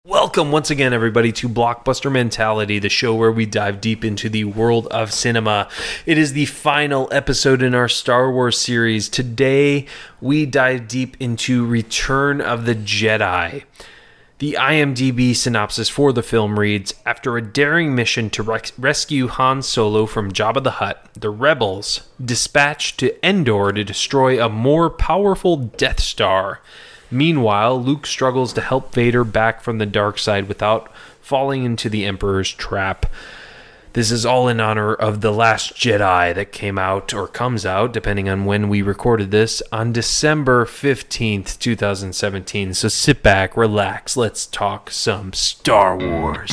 Welcome once again, everybody, to Blockbuster Mentality, the show where we dive deep into the world of cinema. It is the final episode in our Star Wars series. Today, we dive deep into Return of the Jedi. The IMDb synopsis for the film reads, after a daring mission to rescue Han Solo from Jabba the Hutt, the rebels dispatched to Endor to destroy a more powerful Death Star. Meanwhile, Luke struggles to help Vader back from the dark side without falling into the Emperor's trap. This is all in honor of The Last Jedi that came out, or comes out, depending on when we recorded this, on December 15th, 2017. So sit back, relax, let's talk some Star Wars.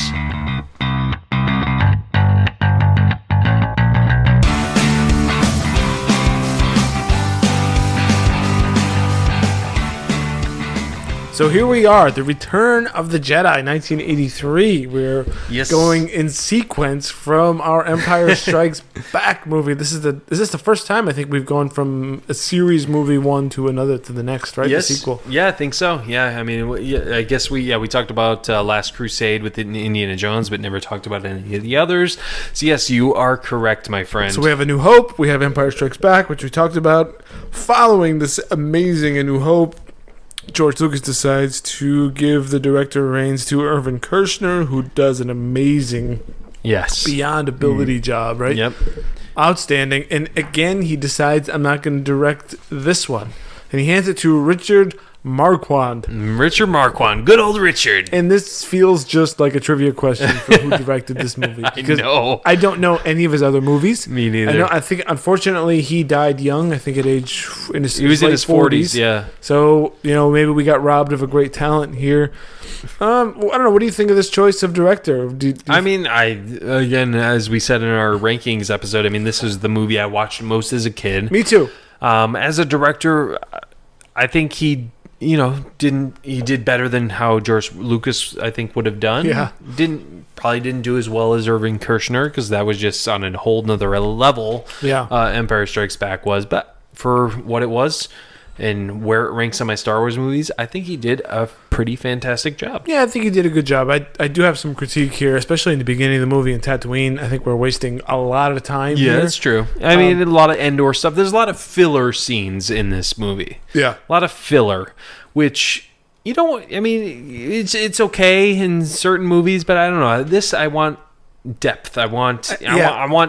So here we are, The Return of the Jedi, 1983. We're going in sequence from our Empire Strikes Back movie. This is the first time I think we've gone from a series movie one to another to the next, right? Yes. The sequel. Yeah, I think so. Yeah, I mean, I guess we talked about Last Crusade with Indiana Jones, but never talked about any of the others. So yes, you are correct, my friend. So we have A New Hope, we have Empire Strikes Back, which we talked about. Following this amazing A New Hope, George Lucas decides to give the director reins to Irvin Kershner, who does an amazing, beyond ability job, right? Yep. Outstanding. And again, he decides, I'm not going to direct this one. And he hands it to Richard Marquand. Richard Marquand. Good old Richard. And this feels just like a trivia question for who directed this movie. Because I don't know any of his other movies. Me neither. I think, unfortunately, he died young. I think at age... He was in his 40s, yeah. So, maybe we got robbed of a great talent here. I don't know. What do you think of this choice of director? Again, as we said in our rankings episode, this is the movie I watched most as a kid. Me too. As a director, I think he did better than how George Lucas, I think, would have done. Yeah. Probably didn't do as well as Irvin Kershner, because that was just on a whole nother level. Yeah. Empire Strikes Back was. But for what it was and where it ranks on my Star Wars movies, I think he did a pretty fantastic job. Yeah, I think he did a good job. I do have some critique here, especially in the beginning of the movie in Tatooine. I think we're wasting a lot of time here. Yeah, that's true. A lot of Endor stuff. There's a lot of filler scenes in this movie. Yeah. A lot of filler, which... it's okay in certain movies, but I don't know. This, I want depth. I want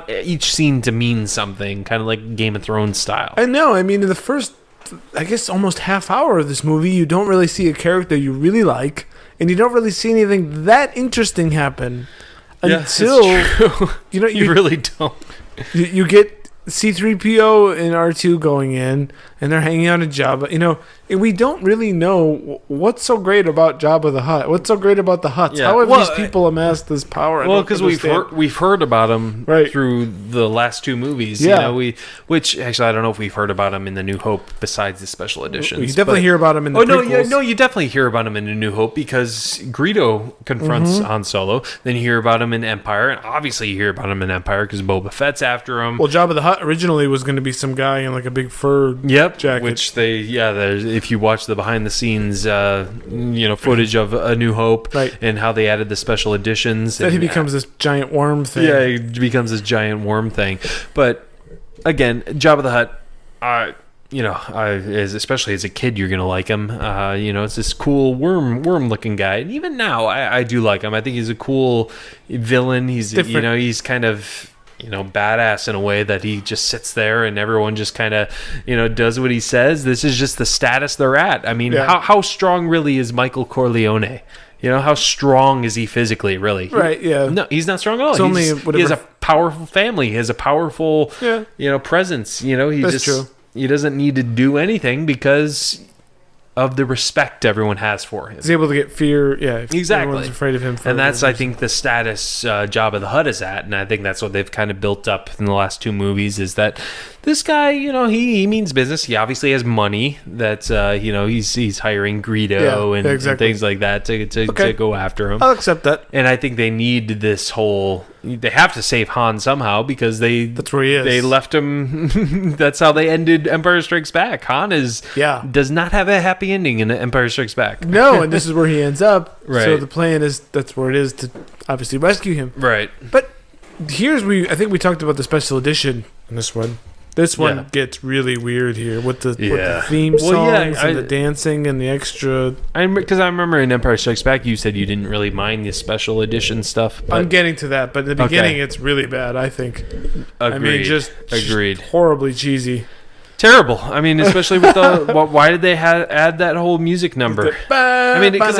each scene to mean something, kind of like Game of Thrones style. I know. In the first, I guess, almost half hour of this movie, you don't really see a character you really like, and you don't really see anything that interesting happen until you really don't. You get C-3PO and R2 going in, and they're hanging out at Jabba. And we don't really know what's so great about Jabba the Hutt. What's so great about the Hutts? Yeah. How have these people amassed this power? Well, because we've heard about them through the last two movies. Yeah. Which actually I don't know if we've heard about them in the New Hope besides the special editions. You definitely hear about them in the prequels. You definitely hear about them in the New Hope because Greedo confronts Han Solo. Then you hear about him in Empire, and obviously you hear about him in Empire because Boba Fett's after him. Well, Jabba the Hutt originally was going to be some guy in like a big fur jacket. Which if you watch the behind the scenes, footage of A New Hope and how they added the special editions, that he becomes this giant worm thing. Yeah, he becomes this giant worm thing. But again, Jabba the Hutt, especially as a kid, you're gonna like him. It's this cool worm looking guy, and even now, I do like him. I think he's a cool villain. He's different. He's kind of badass in a way that he just sits there and everyone just kind of, does what he says. This is just the status they're at. How strong really is Michael Corleone? How strong is he physically, really? Right, yeah. No, he's not strong at all. He has a powerful family. He has a powerful, presence. That's true. He doesn't need to do anything because of the respect everyone has for him. He's able to get fear. Yeah, exactly. Everyone's afraid of him. And that's, I think, the status Jabba the Hutt is at. And I think that's what they've kind of built up in the last two movies, is that this guy, he means business. He obviously has money. That's he's hiring Greedo and things like that to go after him. I'll accept that. And I think they need this whole. They have to save Han somehow because that's where he is. They left him. That's how they ended Empire Strikes Back. Han does not have a happy ending in Empire Strikes Back. No, and this is where he ends up. Right. So the plan is that's where it is to obviously rescue him. Right. But I think we talked about the special edition in this one. This one gets really weird here with the theme songs and the dancing and the extra. Because I remember in Empire Strikes Back, you said you didn't really mind the special edition stuff. I'm getting to that, but in the beginning, it's really bad, I think. Agreed. Just horribly cheesy. Terrible. I mean, especially with the. Why did they add that whole music number? I mean, because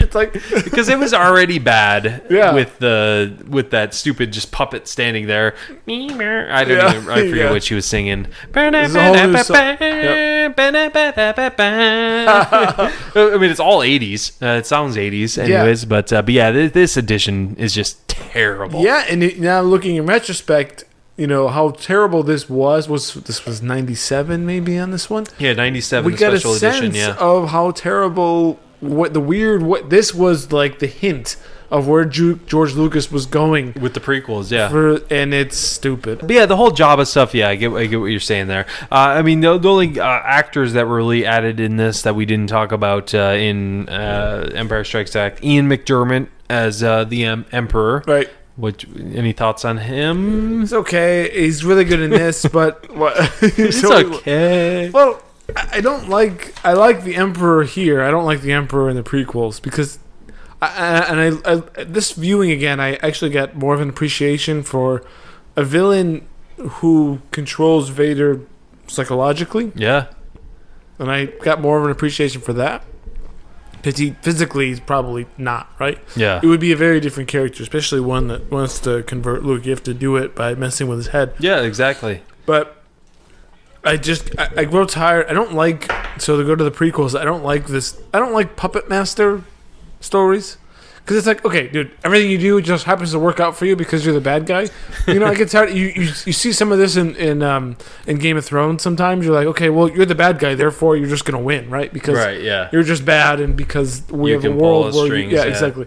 it's like because it was already bad with that stupid just puppet standing there. I forget what she was singing. I mean, it's all 80s. It sounds 80s anyways, but this edition is just terrible. Yeah, and now looking in retrospect, how terrible this was. This was 97 maybe on this one? Yeah, 97 we got special a sense edition, of how terrible, what this was like the hint of where George Lucas was going. With the prequels, and it's stupid. But the whole Jabba stuff, I get what you're saying there. I mean, the only actors that were really added in this that we didn't talk about in Empire Strikes Back, Ian McDiarmid as the Emperor. Right. Any thoughts on him? It's okay. He's really good in this, but it's okay. Well, I like the Emperor here. I don't like the Emperor in the prequels because this viewing again, I actually got more of an appreciation for a villain who controls Vader psychologically. Yeah. And I got more of an appreciation for that. Because he physically is probably not, right? Yeah. It would be a very different character, especially one that wants to convert Luke. You have to do it by messing with his head. Yeah, exactly. But I grow tired. I don't like, so to go to the prequels, I don't like Puppet Master stories. Because it's like, okay, dude, everything you do just happens to work out for you because you're the bad guy. I get tired. You see some of this in Game of Thrones sometimes. You're like, okay, well, you're the bad guy, therefore you're just going to win, right? Because you're just bad, and because we have a world where exactly.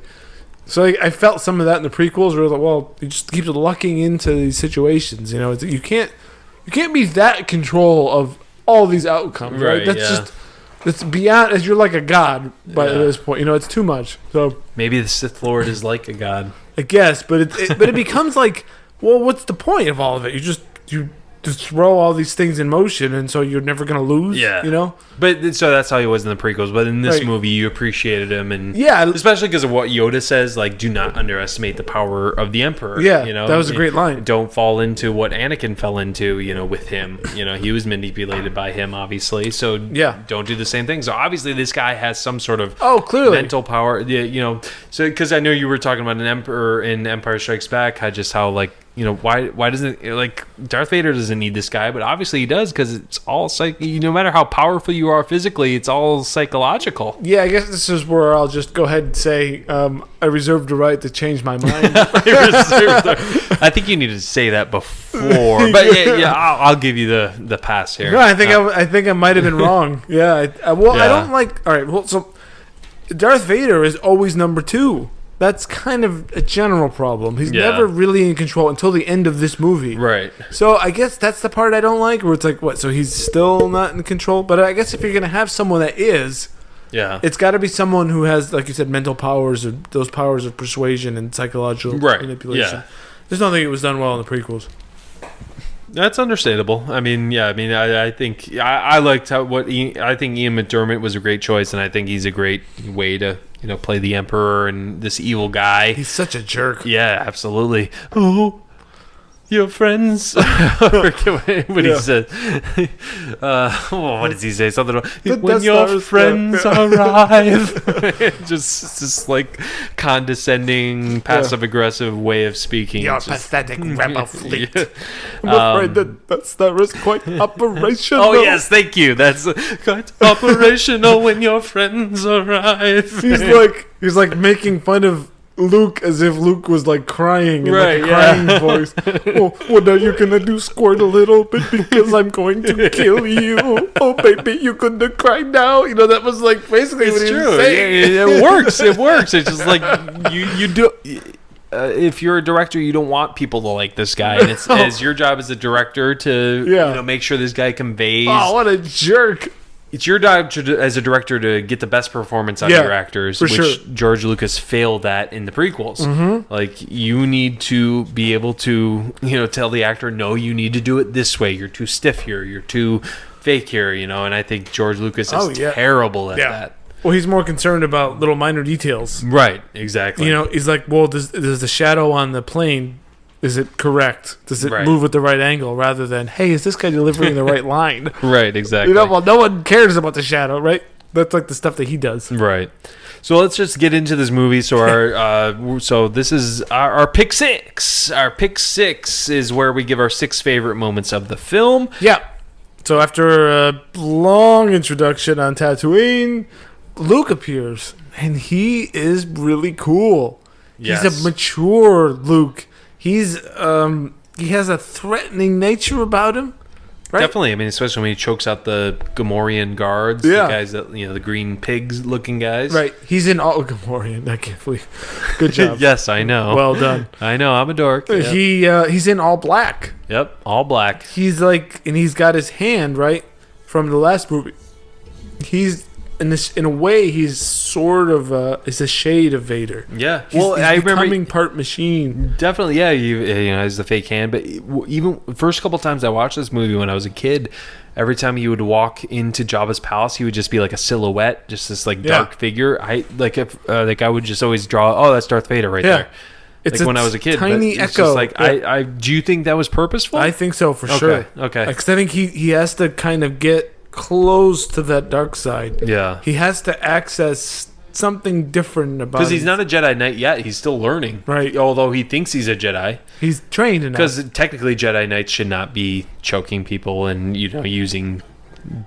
So I felt some of that in the prequels where it was like, well, you just keep lucking into these situations. You can't be that in control of all these outcomes, right? That's just... It's beyond, as you're like a god by this point. It's too much. So maybe the Sith Lord is like a god. I guess, but it becomes like, well, what's the point of all of it? You just throw all these things in motion, and so you're never gonna lose. Yeah, But so that's how he was in the prequels. But in this movie, you appreciated him, and especially because of what Yoda says, like, do not underestimate the power of the Emperor. Yeah, that was a great line. Don't fall into what Anakin fell into. with him. He was manipulated by him, obviously. So don't do the same thing. So obviously, this guy has some sort of clearly mental power. Yeah, so because I know you were talking about an Emperor in Empire Strikes Back, just how like. Why doesn't like Darth Vader doesn't need this guy, but obviously he does because it's all no matter how powerful you are physically, it's all psychological. Yeah, I guess this is where I'll just go ahead and say I reserve the right to change my mind. I think you need to say that before, but I'll give you the pass here. No, I think I might have been wrong. I don't like. All right, well, so Darth Vader is always number 2. That's kind of a general problem. He's never really in control until the end of this movie. Right. So I guess that's the part I don't like, where it's like, what, so he's still not in control? But I guess if you're going to have someone that is, it's got to be someone who has, like you said, mental powers or those powers of persuasion and psychological manipulation. Yeah. I just don't think it was done well in the prequels. That's understandable. I mean, I think I liked I think Ian McDiarmid was a great choice, and I think he's a great way to play the Emperor and this evil guy. He's such a jerk. Yeah, absolutely. Oh, your friends. I forget what he said. What does he say? Something about when your friends arrive. just like condescending, passive aggressive way of speaking. Your pathetic rebel fleet. I'm afraid that's quite operational. Oh yes, thank you. That's quite operational when your friends arrive. He's like making fun of Luke as if Luke was like crying in Right, like a crying voice. Oh, what are you gonna do? Squirt a little bit because I'm going to kill you. Oh, baby, you gonna cry now? You know, that was like basically what he was saying. Yeah, it works. It works. It's just like you do. If you're a director, you don't want people to like this guy, and it's your job as a director to make sure this guy conveys. Oh, what a jerk! It's your job as a director to get the best performance out of your actors, which George Lucas failed at in the prequels. Mm-hmm. Like, you need to be able to, tell the actor, no, you need to do it this way. You're too stiff here. You're too fake here, and I think George Lucas is terrible at that. Well, he's more concerned about little minor details. Right, exactly. He's like, well, does the shadow on the plane, is it correct? Does it move at the right angle? Rather than, hey, is this guy delivering the right line? Right, exactly. Well, no one cares about the shadow, right? That's like the stuff that he does. Right. So let's just get into this movie. So so this is our pick six. Our pick six is where we give our 6 favorite moments of the film. Yeah. So after a long introduction on Tatooine, Luke appears, and he is really cool. Yes. He's a mature Luke. He has a threatening nature about him, right? Definitely. I mean, especially when he chokes out the Gamorrean guards, the guys that the green pigs looking guys. Right. He's in all Gamorrean. I can't believe. Good job. Yes, I know. Well done. I know. I'm a dork. Yep. He's in all black. Yep, all black. He's like, and he's got his hand right from the last movie. He's. In a way, he's sort of is a shade of Vader. Yeah, he's becoming part machine. Definitely, yeah. As the fake hand, but even first couple times I watched this movie when I was a kid, every time he would walk into Jabba's palace, he would just be like a silhouette, just this like dark figure. I would just always draw. Oh, that's Darth Vader right there. It's like when I was a kid. Tiny but it's echo. Just like I do you think that was purposeful? I think so for sure. Okay. Because I think he has to kind of get close to that dark side. Yeah. He has to access something different about. Because he's not a Jedi Knight yet. He's still learning. Right. Although he thinks he's a Jedi. He's trained enough. Because technically Jedi Knights should not be choking people and using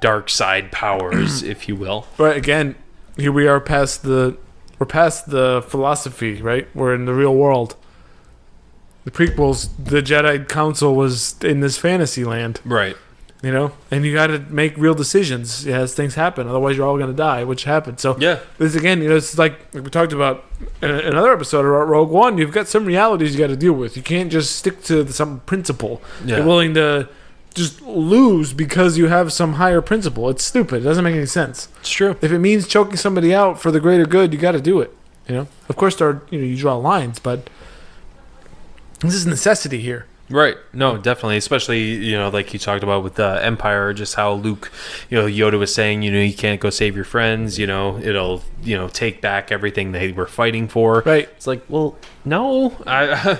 dark side powers, if you will. But again, here we are past the philosophy, right? We're in the real world. The prequels, the Jedi Council was in this fantasy land. Right. And you got to make real decisions as things happen. Otherwise, you're all going to die, which happens. So, this again, it's like we talked about in another episode about Rogue One. You've got some realities you got to deal with. You can't just stick to some principle. Yeah. You're willing to just lose because you have some higher principle. It's stupid. It doesn't make any sense. It's true. If it means choking somebody out for the greater good, you got to do it. Of course, you draw lines, but this is necessity here. Right. No, definitely. Especially, like you talked about with Empire, just how Luke, Yoda was saying, you can't go save your friends, it'll, take back everything they were fighting for. Right. It's like, well, no,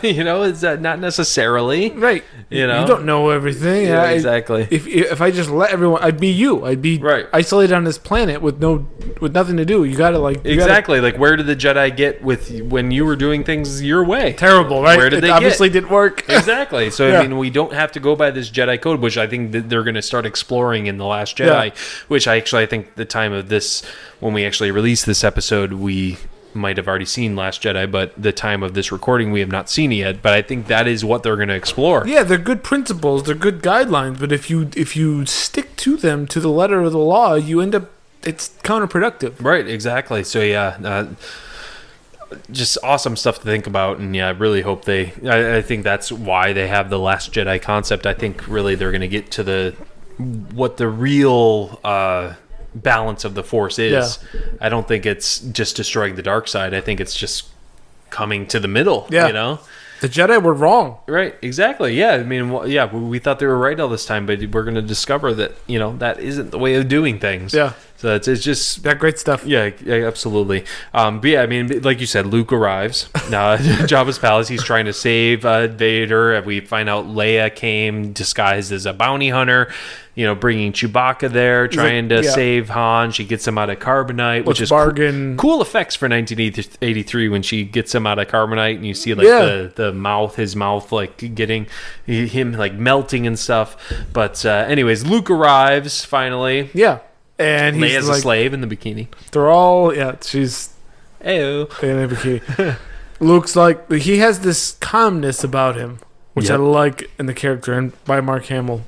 it's not necessarily. Right. You don't know everything. Yeah, exactly. If I just let everyone, I'd be you. I'd be isolated on this planet with nothing to do. You got to exactly. Like, where did the Jedi get when you were doing things your way? Terrible, right? Where did they obviously didn't work. Exactly. So, I mean, we don't have to go by this Jedi code, which I think that they're going to start exploring in The Last Jedi, which I think the time of this, when we actually release this episode, we might have already seen Last Jedi, but the time of this recording, we have not seen it yet. But I think that is what they're going to explore. Yeah, they're good principles. They're good guidelines. But if you stick to them, to the letter of the law, you end up, it's counterproductive. Right, exactly. So, just awesome stuff to think about, and I really hope I think that's why they have the Last Jedi concept. I think really they're going to get to what the real balance of the Force is. I don't think it's just destroying the dark side. I think it's just coming to the middle. The Jedi were wrong. Right, exactly. Yeah, I mean, we thought they were right all this time, but we're going to discover that that isn't the way of doing things. Yeah. So it's just that great stuff. Yeah, absolutely. But yeah, I mean, like you said, Luke arrives now. Jabba's palace. He's trying to save Vader. We find out Leia came disguised as a bounty hunter. Bringing Chewbacca there, trying to save Han. She gets him out of carbonite, which is cool effects for 1983 when she gets him out of carbonite, and you see like his mouth like getting him like melting and stuff. But anyways, Luke arrives finally. Yeah. And he's Leia's a slave in the bikini. They're all, she's Ayo. in a bikini. Luke's like, he has this calmness about him, which I Yep. like in the character and by Mark Hamill.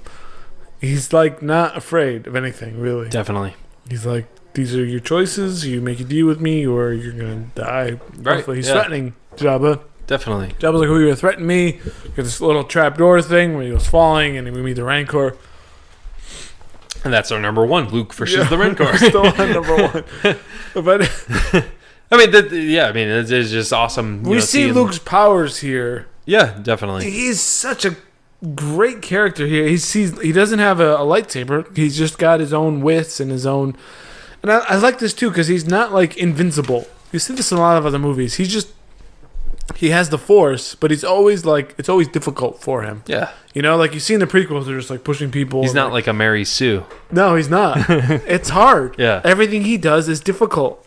He's like not afraid of anything, really. Definitely. He's like, these are your choices. You make a deal with me, or you're gonna die. Right. He's threatening Jabba. Definitely. Jabba's like, "Who you gonna threaten me?" You got this little trapdoor thing where he was falling, and we meet the Rancor. And that's our number one. Luke versus the Rancor. Still on number one. But I mean, it's just awesome. we see Luke's powers here. Yeah, definitely. He's such a great character here. He doesn't have a lightsaber. He's just got his own wits and his own. And I like this too because he's not like invincible. You see this in a lot of other movies. He has the Force, but he's always like it's always difficult for him. Yeah. You know, like you see in the prequels, they're just like pushing people. He's not like a Mary Sue. No, he's not. It's hard. Yeah. Everything he does is difficult.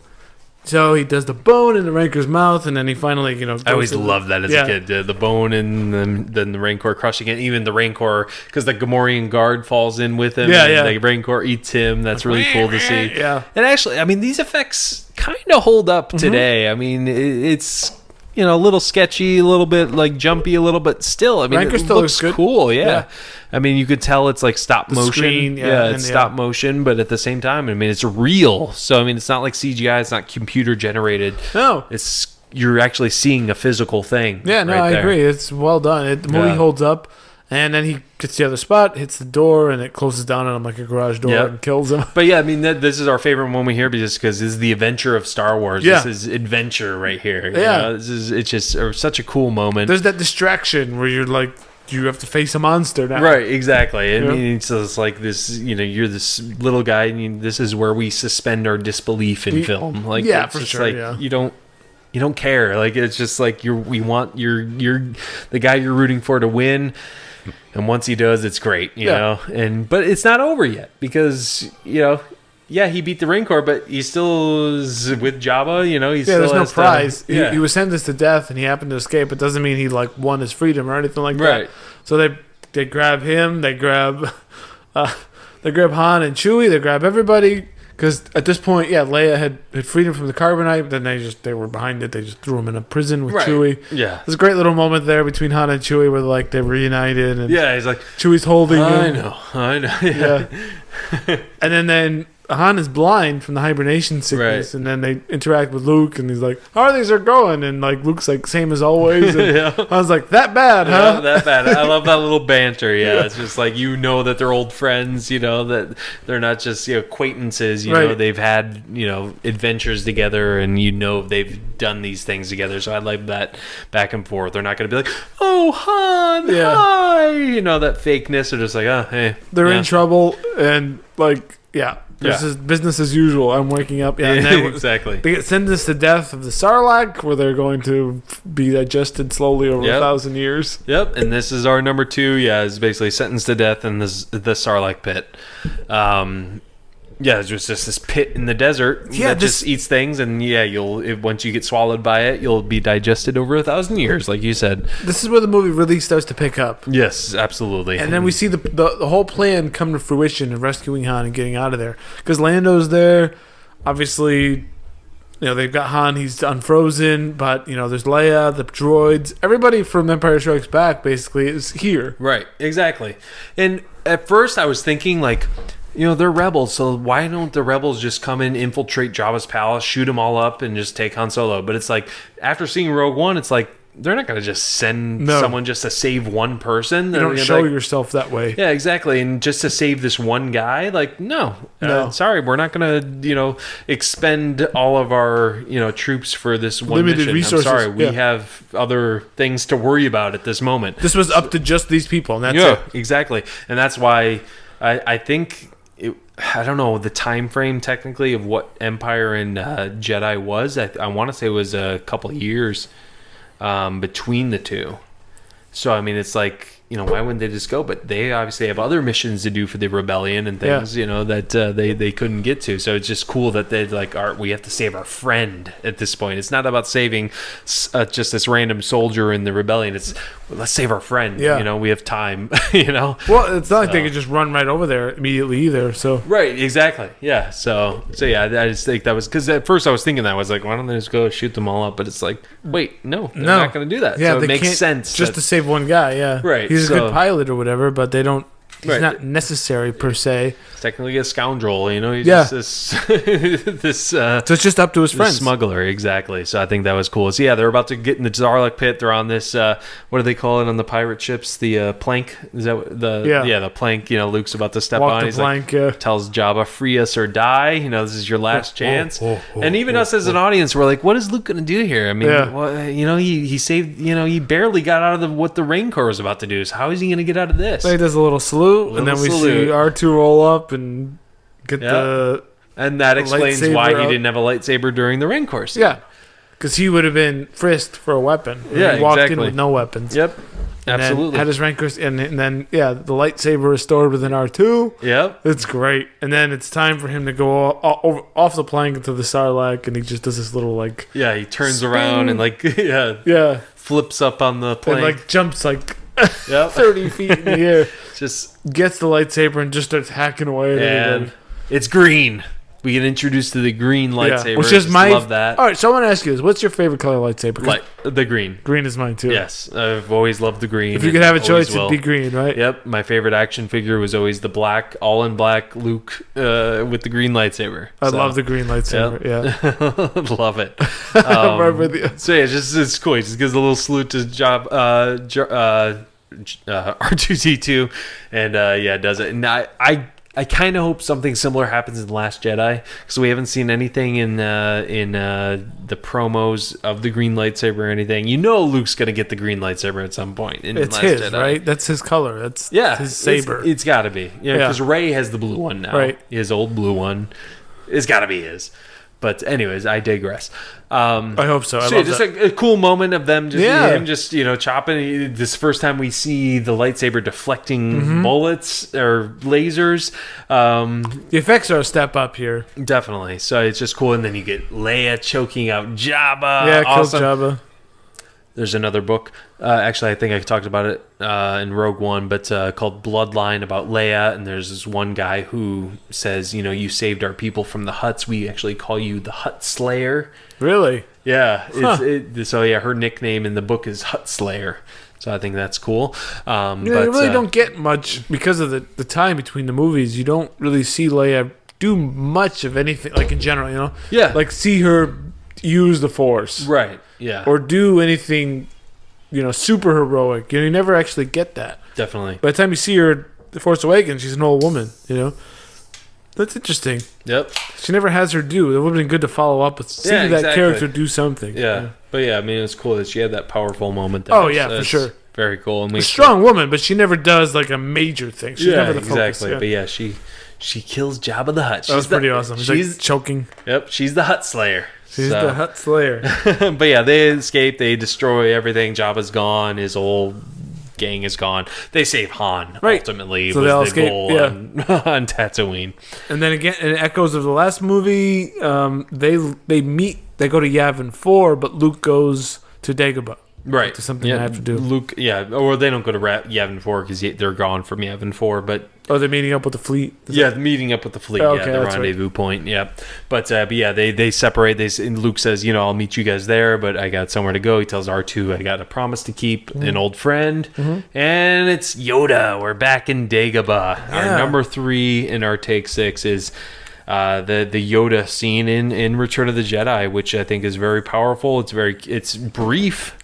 So he does the bone in the Rancor's mouth, and then he finally, I always loved that as a kid. The bone and then the Rancor crushing it. Even the Rancor, because the Gamorrean guard falls in with him. Yeah. The Rancor eats him. That's really cool to see. Yeah. And actually, I mean, these effects kind of hold up today. I mean, it's a little sketchy, a little bit like jumpy, a little, but still, I mean, Rancor it still looks looks good. cool. Yeah. Yeah. I mean, you could tell it's like stop motion. Screen, It's stop motion, but at the same time, I mean, it's real. So I mean, it's not like CGI. It's not computer generated. No. You're actually seeing a physical thing. Yeah, no, right I there. agree. It's well done. The movie holds up, and then he gets the other spot, hits the door, and it closes down on him like a garage door and kills him. But yeah, I mean, this is our favorite moment here because this is the adventure of Star Wars. Yeah. This is adventure right here. Yeah. It's just such a cool moment. There's that distraction where you're like, you have to face a monster now. Right, exactly. I Yeah. mean, it's just like this, you're this little guy, and this is where we suspend our disbelief in film. Like, yeah, it's for just sure, like, yeah. you don't care. Like, it's just like you're the guy you're rooting for to win. And once he does, it's great, you know. But it's not over yet because he beat the Rancor, but he still is with Jabba. He still there's no has prize. To, He was sentenced to death, and he happened to escape. It doesn't mean he like won his freedom or anything like that. Right. So they grab him. They grab Han and Chewie. They grab everybody because at this point, Leia had freedom from the carbonite. But then they were behind it. They just threw him in a prison with Chewie. Yeah. There's a great little moment there between Han and Chewie where like they're reunited and He's like, Chewie's holding him. I know. Yeah. And then Han is blind from the hibernation sickness, Right. and then they interact with Luke, and he's like, "How are things are going?" And like Luke's like, "Same as always." And I was like, "That bad, huh?" Yeah, that bad. I love that little banter. Yeah, it's just like that they're old friends. That they're not just acquaintances. Right. They've had adventures together, and they've done these things together. So I like that back and forth. They're not going to be like, "Oh, Han, hi," that fakeness. They're just like, "Oh, hey." They're in trouble, and like, this is business as usual. I'm waking up. Yeah, and then exactly. They get sentenced to death of the Sarlacc, where they're going to be digested slowly over 1,000 years. Yep, and this is our number 2. Yeah, is basically sentenced to death in the Sarlacc pit. It's just this pit in the desert that just eats things, and once you get swallowed by it, you'll be digested over 1,000 years, like you said. This is where the movie really starts to pick up. Yes, absolutely. And then we see the whole plan come to fruition of rescuing Han and getting out of there. Because Lando's there. Obviously, they've got Han. He's unfrozen. But, there's Leia, the droids. Everybody from Empire Strikes Back, basically, is here. Right, exactly. And at first I was thinking, like, they're rebels, so why don't the rebels just come in, infiltrate Jabba's palace, shoot them all up, and just take Han Solo? But it's like, after seeing Rogue One, it's like, they're not going to just send someone just to save one person. You don't show yourself that way. Yeah, exactly. And just to save this one guy, like, no. Sorry, we're not going to, expend all of our, troops for this one limited mission. resources. I'm sorry, we have other things to worry about at this moment. This was up to just these people, and that's it. Exactly. And that's why I think... I don't know the time frame technically of what Empire and Jedi was. I want to say it was a couple of years between the two. So I mean, it's like why wouldn't they just go? But they obviously have other missions to do for the rebellion and things, that they couldn't get to. So it's just cool that they're like, we have to save our friend at this point. It's not about saving just this random soldier in the rebellion. It's let's save our friend. Yeah. We have time. Well, it's not like they could just run right over there immediately either. So right, exactly. Yeah. So yeah, I just think that was because at first I was thinking that I was like, why don't they just go shoot them all up? But it's like, wait, no, they're not going to do that. Yeah, so it makes sense just to save one guy. Yeah, right. He's a good pilot or whatever, but they don't. He's Right. not necessary per se. Technically a scoundrel, He's Yeah. just this So it's just up to his friends. smuggler, exactly. So I think that was cool. So yeah, they're about to get in the Zarlak pit. They're on this. What do they call it on the pirate ships? The plank. Is that the plank? Luke's about to step Walk on. the He's plank. like, tells Jabba, "Free us or die." This is your last chance. And even us as an oh. audience, we're like, "What is Luke going to do here?" I mean, Yeah. he saved. He barely got out of what the Rancor was about to do. So how is he going to get out of this? So he does a little salute, and then we see R2 roll up and get and that explains why he didn't have a lightsaber during the Rancor scene. Yeah, because he would have been frisked for a weapon. Yeah, he walked in exactly. with no weapons. Yep, And absolutely. then had his Rancor, and then the lightsaber is stored within R2. Yep. It's great. And then it's time for him to go off the plank into the Sarlacc, and he just does this little he turns spin. around and yeah, flips up on the plane. and jumps 30 30 feet in the air. Just Gets the lightsaber and just starts hacking away at and everybody. it's green. We get introduced to the green lightsaber. Which is my love that. All right, so I want to ask you this: what's your favorite color lightsaber? 'Cause The green. green is mine too. Yes, I've always loved the green. If you could have a choice, always will. it'd be green, right? Yep, my favorite action figure was always the black, all in black Luke with the green lightsaber. I love the green lightsaber. Yeah. Love it. I'm right with you. So yeah, it's cool. He just gives a little salute to R2D2, and does it. And I kind of hope something similar happens in The Last Jedi, because we haven't seen anything in the promos of the green lightsaber or anything. Luke's gonna get the green lightsaber at some point. It's his, Jedi. Right? That's his color. That's his saber. It's got to be, because Rey has the blue one now. Right, his old blue one. It's got to be his. But anyways, I digress. I hope so. I love just that. a cool moment of them just chopping. This first time we see the lightsaber deflecting bullets or lasers. The effects are a step up here. Definitely. So it's just cool. And then you get Leia choking out Jabba. Yeah, awesome. killed Jabba. There's another book. Actually, I think I talked about it in Rogue One, but called Bloodline, about Leia. And there's this one guy who says, you saved our people from the Hutts. We actually call you the Hutt Slayer. Really? Yeah. Her nickname in the book is Hutt Slayer. So I think that's cool. But you really don't get much because of the time between the movies. You don't really see Leia do much of anything, in general, Yeah. See her use the Force. Right. Yeah. Or do anything, super heroic. You never actually get that. Definitely. By the time you see her, The Force Awakens, she's an old woman. That's interesting. Yep. She never has her due. It would have been good to follow up with seeing that character do something. Yeah. But yeah, I mean, it's cool that she had that powerful moment. For sure. Very cool. And a strong woman, but she never does a major thing. She's never the focus. Exactly. Yeah. But yeah, she kills Jabba the Hutt. That was pretty awesome. She's choking. Yep. She's the Hutt Slayer. She's the Hutt Slayer. But yeah, they escape. They destroy everything. Jabba's gone. His whole gang is gone. They save Han. Right. Ultimately, so was the goal on Tatooine. And then again, in echoes of the last movie, they meet. They go to Yavin 4, but Luke goes to Dagobah. Right. To something they have to do. Luke, or they don't go to Yavin 4 because they're gone from Yavin 4, but... Oh, they're meeting up with the fleet? Meeting up with the fleet, the rendezvous point, But yeah, they separate. And Luke says, I'll meet you guys there, but I got somewhere to go. He tells R2, I got a promise to keep, an old friend. And it's Yoda. We're back in Dagobah. Yeah. Our number 3 in our take 6 is... the Yoda scene in Return of the Jedi, which I think is very powerful. It's brief.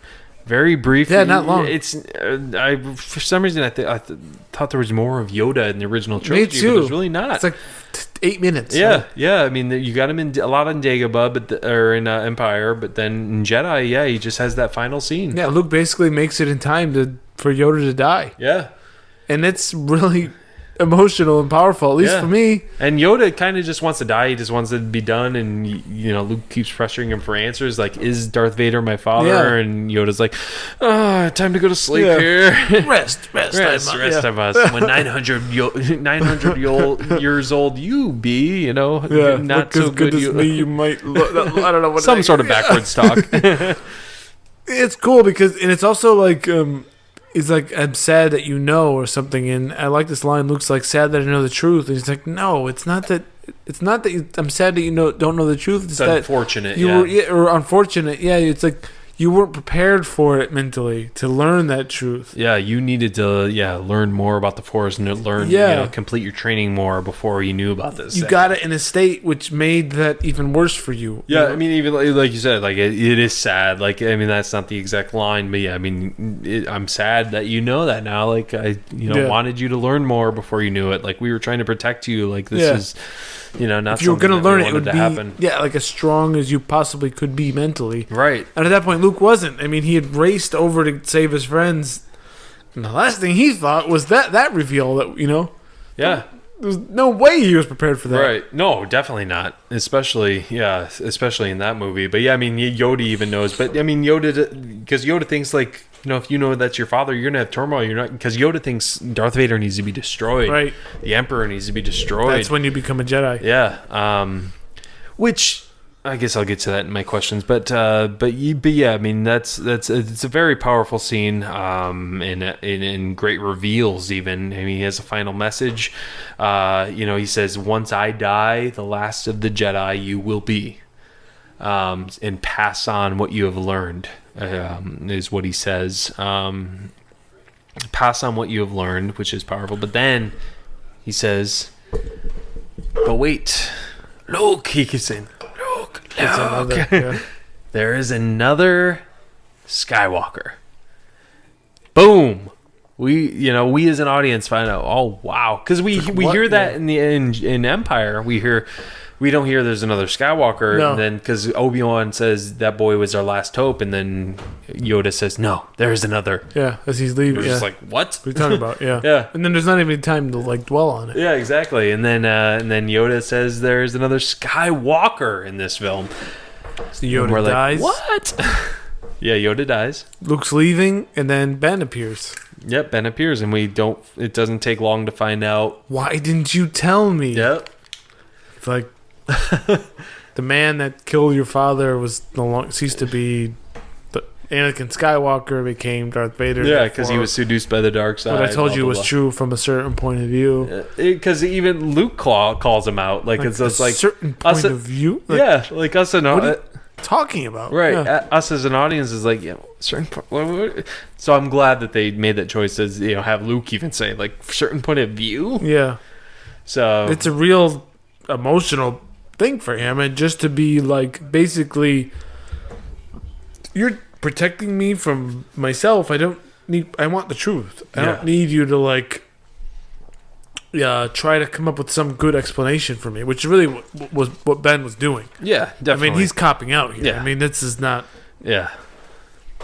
Very brief. Yeah, not long. It's for some reason I thought there was more of Yoda in the original trilogy, Me too. but there's really not. It's 8 minutes. Yeah. I mean, you got him in a lot in Dagobah, or in Empire, but then in Jedi, he just has that final scene. Yeah, Luke basically makes it in time for Yoda to die. Yeah, and it's really emotional and powerful, at least for me. And Yoda kind of just wants to die. He just wants it to be done. And, Luke keeps pressuring him for answers. Like, is Darth Vader my father? Yeah. And Yoda's like, time to go to sleep here. Rest, I must. When 900 years old you be, not so good as me, you might look, I don't know what some sort of backwards talk. It's cool because, and it's also like, he's like, I'm sad that or something. And I like this line. Luke's like, sad that I know the truth. And he's like, no, it's not that. It's not that I'm sad that don't know the truth. It's that unfortunate. Or unfortunate. Yeah, it's like you weren't prepared for it mentally to learn that truth. Yeah, you needed to learn more about the Force and learn complete your training more before you knew about this. You got it in a state which made that even worse for you. Yeah, I mean, even like you said, like it is sad. Like, I mean, that's not the exact line, but yeah, I mean, I'm sad that you know that now. Like, I wanted you to learn more before you knew it. Like, we were trying to protect you. Like, this is. Not if you were going to learn it would be happen. Like as strong as you possibly could be mentally. Right. And at that point, Luke wasn't. I mean, he had raced over to save his friends. And the last thing he thought was that reveal that, Yeah. There's no way he was prepared for that. Right. No, definitely not. Especially in that movie. But yeah, I mean, Yoda even knows. But I mean, because Yoda thinks like, if you know that's your father, you're going to have turmoil. You're not, because Yoda thinks Darth Vader needs to be destroyed. Right. The Emperor needs to be destroyed. That's when you become a Jedi. Yeah. Which I guess I'll get to that in my questions. But yeah, I mean, it's a very powerful scene. And great reveals even. I mean, he has a final message. He says, "Once I die, the last of the Jedi you will be, and pass on what you have learned." Is what he says. Pass on what you have learned, which is powerful. But then he says, "But wait, Luke," he keeps saying, Luke. There is another Skywalker. Boom. We as an audience find out. Oh wow, because we hear that in Empire. We don't hear there's another Skywalker, and then because Obi-Wan says that boy was our last hope, and then Yoda says, "No, there's another." Yeah, as he's leaving, just like, what? What are you talking about? Yeah, yeah. And then there's not even time to like dwell on it. Yeah, exactly. And then Yoda says there's another Skywalker in this film. So Yoda dies. Like, what? Yeah, Yoda dies. Luke's leaving, and then Ben appears. Yep, Ben appears, and it doesn't take long to find out. Why didn't you tell me? Yep. It's like the man that killed your father ceased to be the Anakin Skywalker, became Darth Vader. Yeah, because he was seduced by the dark side. What I told you was true from a certain point of view. Because even Luke calls him out. Like it's just like a certain point of view. Like us and what are you talking about? Right, yeah. Us as an audience is like certain point. So I'm glad that they made that choice. As have Luke even say like certain point of view. Yeah. So it's a real emotional thing for him, and just to be like, basically, you're protecting me from myself. I want the truth. I don't need you to like try to come up with some good explanation for me, which really was what Ben was doing. Yeah, definitely. I mean, he's copping out here. Yeah. I mean, this is not. Yeah.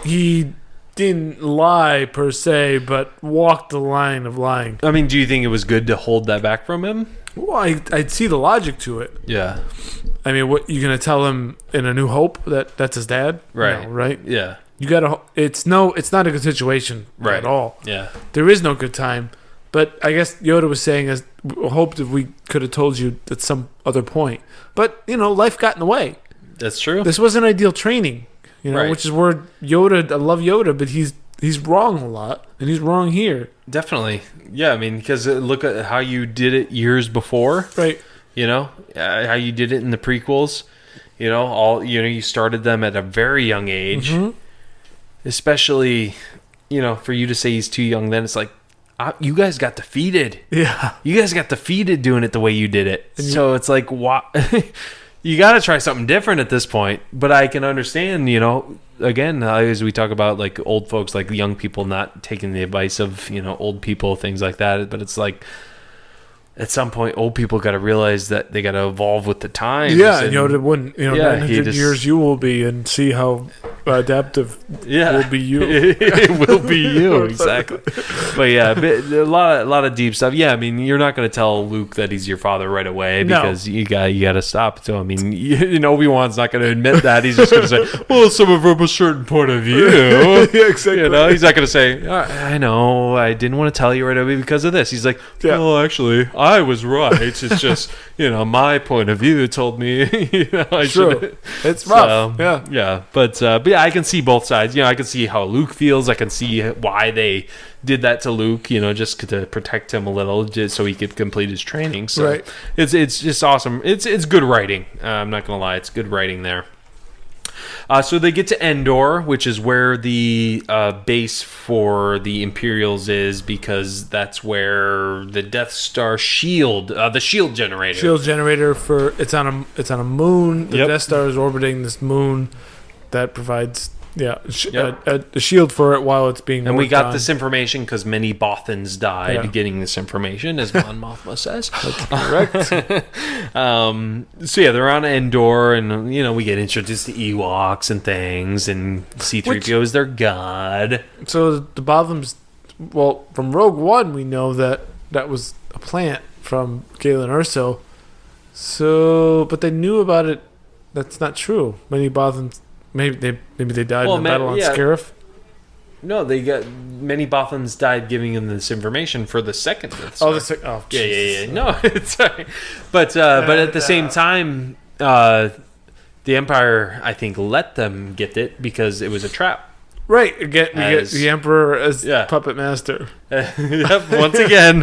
He didn't lie per se, but walked the line of lying. I mean, do you think it was good to hold that back from him? Well, I'd see the logic to it. Yeah. I mean, what you gonna tell him in A New Hope that's his dad? Right. No, right. Yeah. You gotta. It's not a good situation at all. Yeah. There is no good time. But I guess Yoda was saying, as hoped if we could have told you at some other point. But life got in the way. That's true. This wasn't ideal training. Right. Which is where Yoda. I love Yoda, but he's wrong a lot, and he's wrong here. Definitely. Yeah, I mean, because look at how you did it years before. Right. How you did it in the prequels. You started them at a very young age. Mm-hmm. Especially, for you to say he's too young, then it's like, you guys got defeated. Yeah. You guys got defeated doing it the way you did it. So it's like, what? You got to try something different at this point. But I can understand, again, as we talk about like old folks, like young people not taking the advice of, old people, things like that. But it's like, at some point, old people got to realize that they got to evolve with the times. Yeah, and Yoda wouldn't. 900 years you will be, and see how adaptive will be you. It will be you, exactly. But yeah, a lot of deep stuff. Yeah, I mean, you're not going to tell Luke that he's your father right away because you got to stop. So I mean, Obi-Wan's not going to admit that. He's just going to say, "Well, some of from a certain point of view." Yeah, exactly. He's not going to say, "I know, I didn't want to tell you right away because of this." He's like, "Well, actually, I was right. It's just my point of view told me I should." It's rough. Yeah, but yeah, I can see both sides. I can see how Luke feels. I can see why they did that to Luke. Just to protect him a little, just so he could complete his training. So it's just awesome. It's good writing. I'm not gonna lie, it's good writing there. So they get to Endor, which is where the base for the Imperials is, because that's where the Death Star shield, the shield generator. Shield generator it's on a moon. The Death Star is orbiting this moon that provides a shield for it while it's being. And we got this information because many Bothans died getting this information, as Mon Mothma says. That's correct. So yeah, they're on Endor, and we get introduced to Ewoks and things, and C-3PO is their god. So the Bothans, from Rogue One, we know that was a plant from Galen Erso. So, but they knew about it. That's not true. Many Bothans. Maybe they died in the battle on Scarif. No, many Bothans died giving them this information for the second Death Star. Yeah. No, it's sorry, but at the same time, the Empire, I think, let them get it because it was a trap. Right, we get the Emperor as puppet master. Once again,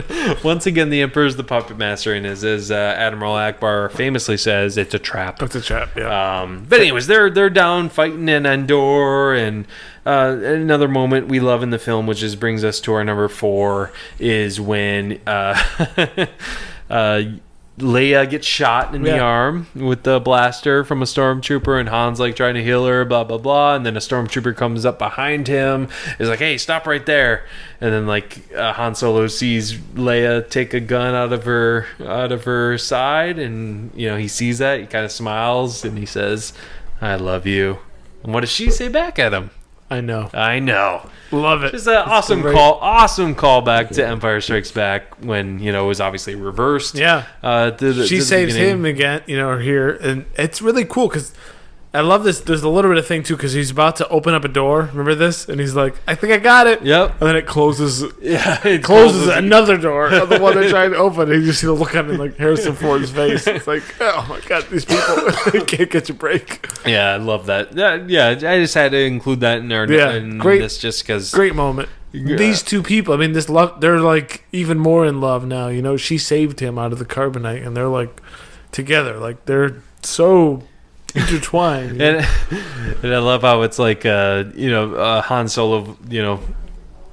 the Emperor is the puppet master, and as Admiral Akbar famously says, it's a trap. It's a trap, yeah. But anyways, they're down fighting in Endor, and another moment we love in the film, which brings us to our number 4, is when Leia gets shot in the arm with the blaster from a stormtrooper, and Han's like trying to heal her, blah blah blah, and then a stormtrooper comes up behind him, is like, "Hey, stop right there!" And then Han Solo sees Leia take a gun out of her side, and he sees that, he kind of smiles, and he says, "I love you." And what does she say back at him? I know. Love it. Just an awesome callback to Empire Strikes Back when, it was obviously reversed. Yeah. She saves him again, here. And it's really cool because I love this. There's a little bit of thing, too, because he's about to open up a door. Remember this? And he's like, "I think I got it." Yep. And then it closes. Yeah. It closes another door of the one they're trying to open. And you see the look on him, Harrison Ford's face. It's like, oh, my God, these people can't catch a break. Yeah, I love that. Yeah, I just had to include that in there. Great, this just because. Great moment. These two people, this love, they're even more in love now. She saved him out of the carbonite, and they're together. They're so intertwined. And I love how it's Han Solo,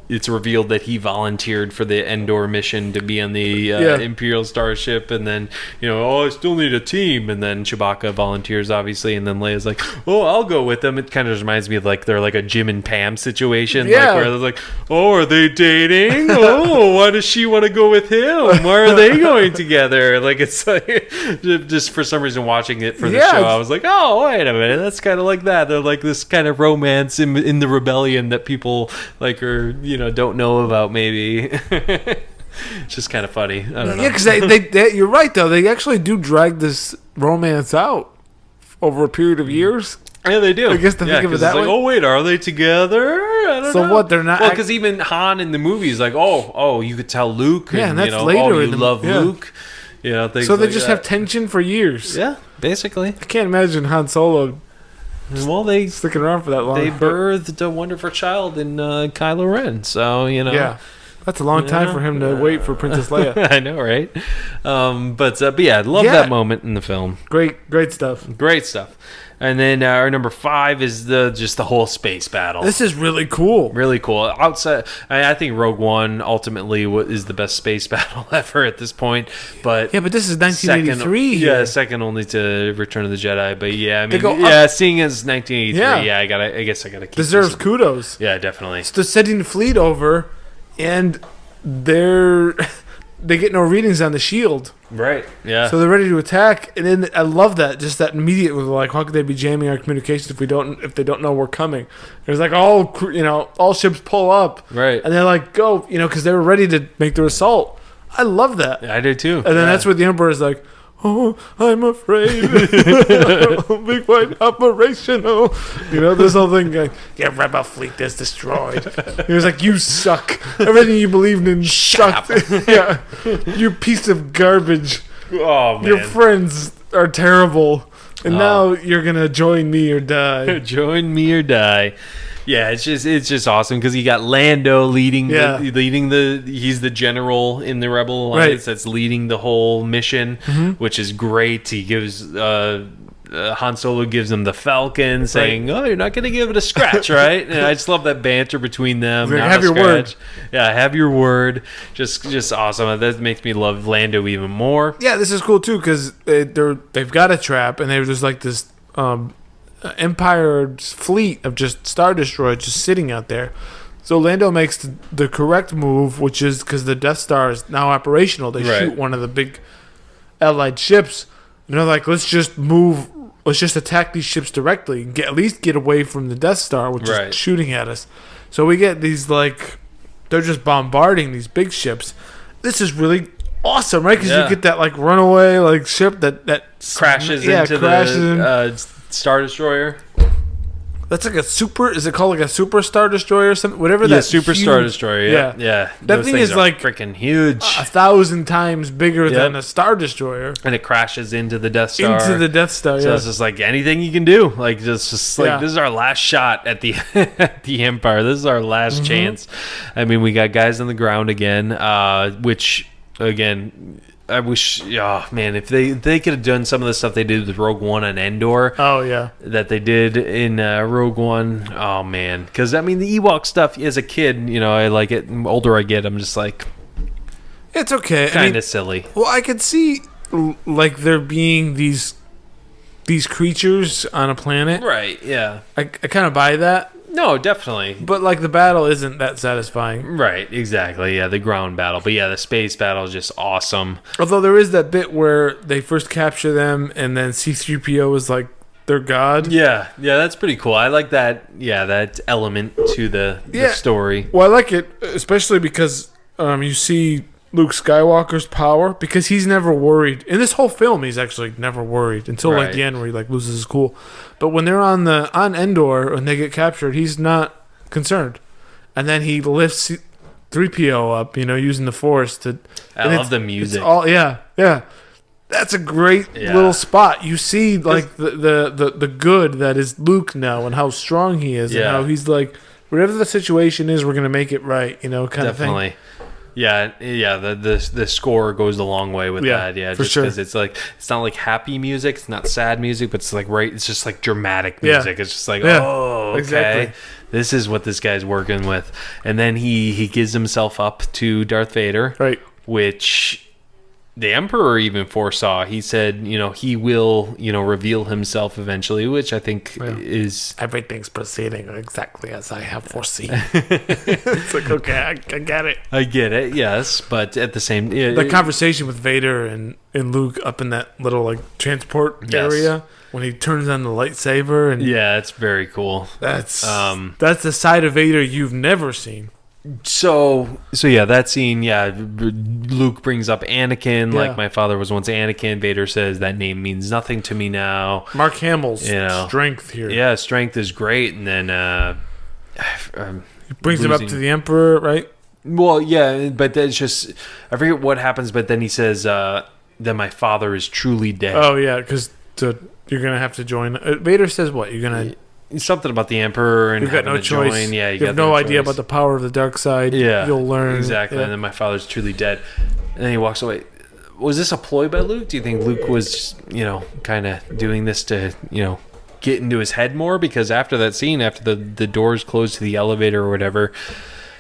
it's revealed that he volunteered for the Endor mission to be on the Imperial starship, and then I still need a team, and then Chewbacca volunteers obviously, and then Leia's like, "Oh, I'll go with them." It kind of reminds me of they're like a Jim and Pam situation, where they're like, "Oh, are they dating? Oh, why does she want to go with him? Why are they going together?" It's just for some reason watching it for the show, I was like, "Oh, wait a minute, that's kind of like that." They're like this kind of romance in the rebellion that people are don't know about, maybe. It's just kind of funny. I don't know. Yeah, because they you're right, though. They actually do drag this romance out over a period of years. Yeah, they do. I guess to think of it that way. Oh, wait, are they together? I don't know. So what, they're not... Well, because even Han in the movie is like, oh, you could tell Luke. Yeah, and that's later. You love Luke. Things so they just have tension for years. Yeah, basically. I can't imagine Han Solo... Well, they sticking around for that long. They birthed a wonderful child in Kylo Ren, so Yeah, that's a long time for him to wait for Princess Leia. I know, right? But yeah, I love that moment in the film. Great stuff. Great stuff. And then our number 5 is just the whole space battle. This is really cool. Really cool. Outside, I think Rogue One ultimately is the best space battle ever at this point. But this is 1983. Second only to Return of the Jedi. But yeah, seeing as 1983, I guess I gotta keep deserves kudos. Yeah, definitely. So they're sending the fleet over, and they're they get no readings on the shield. Right. Yeah. So they're ready to attack, and then I love that, just that immediate with like, how could they be jamming our communications if they don't know we're coming? There's like all ships pull up, right, and they're like go, because they were ready to make their assault. I love that. I do too. And then that's where the Emperor is like, oh, I'm afraid. Be quite operational. This whole thing like, your rebel fleet is destroyed. He was like, you suck. Everything you believed in sucked. Yeah. You piece of garbage. Oh, man. Your friends are terrible. And now you're going to join me or die. Join me or die. Yeah, it's just awesome because you got Lando leading he's the general in the Rebel Alliance that's leading the whole mission, which is great. He gives Han Solo gives him the Falcon, saying, "Oh, you're not going to give it a scratch, right?" And I just love that banter between them. Like, have your word. Yeah, have your word. Just awesome. That makes me love Lando even more. Yeah, this is cool too because they've got a trap and they're just like this. Empire's fleet of just Star Destroyers just sitting out there. So Lando makes the correct move, which is because the Death Star is now operational. They shoot one of the big Allied ships. And they're like, let's just attack these ships directly and at least get away from the Death Star, which is shooting at us. So we get these they're just bombarding these big ships. This is really awesome, right? Because you get that runaway ship that crashes into the Star Destroyer. That's like a super. Is it called like a super Star Destroyer or something? Whatever that. Super huge, Star Destroyer. Yeah. That thing is like freaking huge, 1,000 times bigger than a Star Destroyer. And it crashes into the Death Star. So it's just like anything you can do. Like this is our last shot at the at the Empire. This is our last chance. I mean, we got guys on the ground again, which again. I wish, if they could have done some of the stuff they did with Rogue One and Endor. Oh, yeah. That they did in Rogue One. Oh, man. Because, the Ewok stuff, as a kid, I like it. The older I get, I'm just like... It's okay. Kind of silly. Well, I could see, there being these creatures on a planet. Right, yeah. I kind of buy that. No, definitely. But, the battle isn't that satisfying. Right, exactly. Yeah, the ground battle. But, yeah, the space battle is just awesome. Although there is that bit where they first capture them and then C-3PO is like their god. Yeah, that's pretty cool. I like that, that element to the story. Well, I like it, especially because you see Luke Skywalker's power, because he's never worried. In this whole film, he's actually never worried until the end where he loses his cool. But when they're on Endor and they get captured, he's not concerned. And then he lifts 3PO up, using the Force to. I love the music. That's a great little spot. You see, the good that is Luke now and how strong he is and how he's whatever the situation is, we're gonna make it right. Kind of thing. Definitely. Yeah. The score goes a long way with that. Yeah, for just sure. Because it's not happy music, it's not sad music, but it's it's just dramatic music. It's just okay. Exactly. This is what this guy's working with, and then he gives himself up to Darth Vader, right? Which the Emperor even foresaw. He said, he will, reveal himself eventually, which I think is... Everything's proceeding exactly as I have foreseen. It's okay, I get it. I get it, yes, but at the same... The conversation with Vader and Luke up in that little, transport area, when he turns on the lightsaber. And yeah, it's very cool. That's the side of Vader you've never seen. So that scene, Luke brings up Anakin, my father was once Anakin. Vader says that name means nothing to me now. Mark Hamill's strength here. Yeah, strength is great, and then he brings him up to the Emperor, right? Well, yeah, but that's just I forget what happens, but then he says that my father is truly dead. Oh yeah, because you're gonna have to join. Vader says what? You're gonna. Something about the Emperor and you've got no choice. Join. Yeah, you have no idea about the power of the dark side. Yeah, you'll learn exactly. And then my father's truly dead, and then he walks away. Was this a ploy by Luke? Do you think Luke was, kind of doing this to, get into his head more? Because after that scene, after the doors close to the elevator or whatever,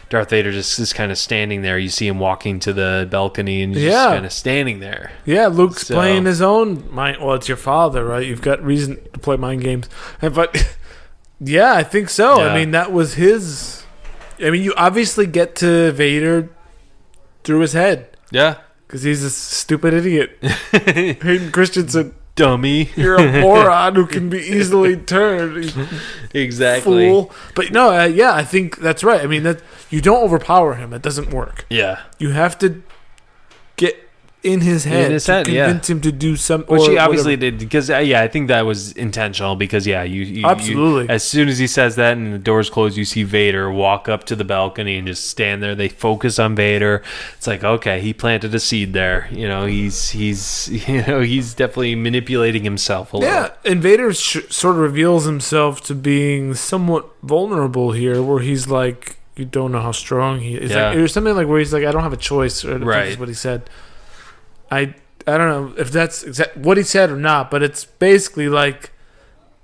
Darth Vader just is kind of standing there. You see him walking to the balcony and just kind of standing there. Yeah, Luke's playing his own mind. Well, it's your father, right? You've got reason to play mind games, but. Yeah, I think so. Yeah. I mean, that was his... you obviously get to Vader through his head. Yeah. because he's a stupid idiot. Hayden Christensen, dummy. you're a moron who can be easily turned. Exactly. Fool. But no, I think that's right. I mean, that you don't overpower him. It doesn't work. Yeah. You have to get in his head to convince him to do something. Which he obviously did, because I think that was intentional, because you absolutely, as soon as he says that and the doors close, you see Vader walk up to the balcony and just stand there. They focus on Vader. It's like, okay, he planted a seed there. He's definitely manipulating himself a little. Yeah, and Vader sort of reveals himself to being somewhat vulnerable here, where he's like, you don't know how strong he is. Like, there's something like where he's like, I don't have a choice, or right. Is what he said. I don't know if that's what he said or not, but it's basically like,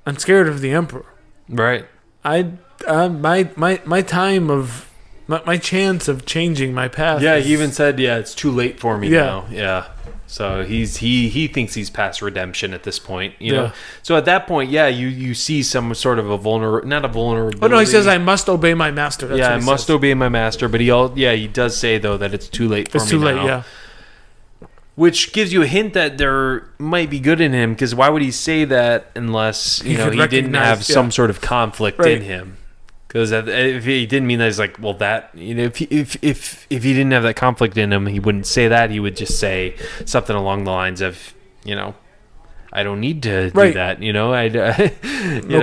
I'm scared of the Emperor. Right. My time of my chance of changing my path. Yeah, he even said, it's too late for me now. Yeah. So he thinks he's past redemption at this point, you know. So at that point, you see some sort of not a vulnerability. Oh no, he says, I must obey my master. That's I must obey my master, but he does say though that it's too late for me now. It's too late, yeah. Which gives you a hint that there might be good in him, because why would he say that unless he didn't have some sort of conflict in him? Because if he didn't mean that, he's like, well, that if he didn't have that conflict in him, he wouldn't say that. He would just say something along the lines of, I don't need to do that,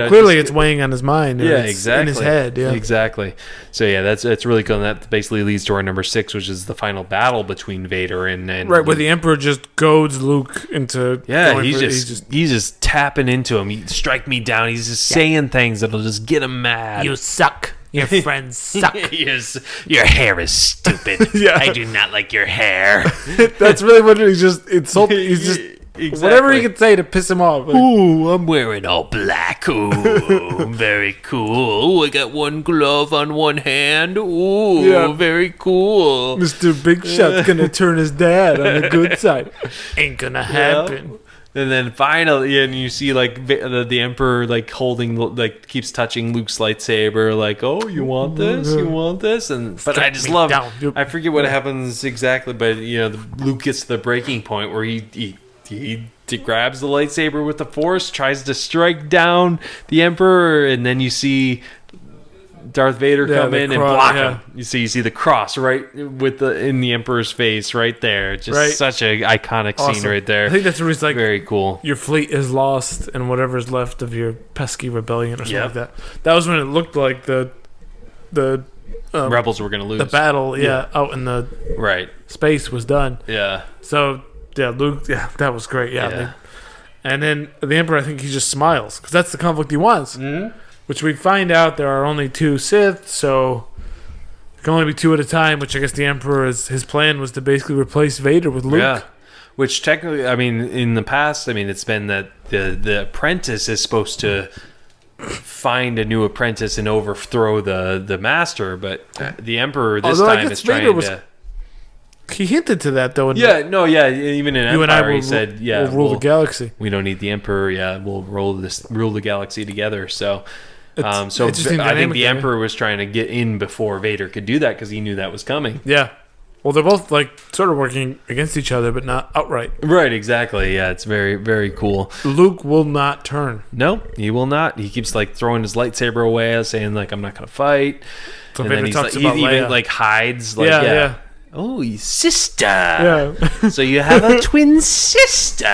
clearly it's weighing on his mind. Exactly. In his head, Exactly. So, that's really cool. And that basically leads to our number 6, which is the final battle between Vader and right, where the Emperor just goads Luke into... Yeah, he's just tapping into him. He strike me down. He's just saying things that'll just get him mad. You suck. Your friends suck. Your hair is stupid. I do not like your hair. That's really what he's just insulting. He's just... Exactly. Whatever he can say to piss him off. Like, ooh, I'm wearing all black. Ooh, very cool. Ooh, I got one glove on one hand. Ooh, very cool. Mr. Big Shot's gonna turn his dad on the good side. Ain't gonna happen. And then finally, and you see like the Emperor like holding, like keeps touching Luke's lightsaber, like, oh, you want this? You want this? But I just love. I forget what happens exactly, but Luke gets to the breaking point where he grabs the lightsaber with the Force, tries to strike down the Emperor, and then you see Darth Vader come in and block him. You see the cross right in the Emperor's face right there. Just such an iconic scene right there. I think that's where he's like, very cool. Your fleet is lost, and whatever's left of your pesky rebellion or something like that. That was when it looked like the rebels were going to lose. The battle, out in the space was done. Yeah. So. Yeah, Luke. Yeah, that was great. Yeah. And then the Emperor, I think he just smiles because that's the conflict he wants. Mm-hmm. Which we find out there are only 2 Sith, so there can only be 2 at a time. Which I guess the Emperor his plan was to basically replace Vader with Luke. Yeah. Which technically, I mean, in the past, it's been that the apprentice is supposed to find a new apprentice and overthrow the master, but the Emperor this time is trying to. He hinted to that, though. Even in Empire, he said, we'll rule the galaxy. We don't need the Emperor. Yeah, we'll rule the galaxy together. So, I think the Emperor was trying to get in before Vader could do that because he knew that was coming. Yeah. Well, they're both like sort of working against each other, but not outright. Right, exactly. Yeah, it's very, very cool. Luke will not turn. No, he will not. He keeps like throwing his lightsaber away, saying like, "I'm not going to fight." So and Vader then talks about Leia. Even like hides. Like, yeah. Oh, sister. Yeah. So you have a twin sister.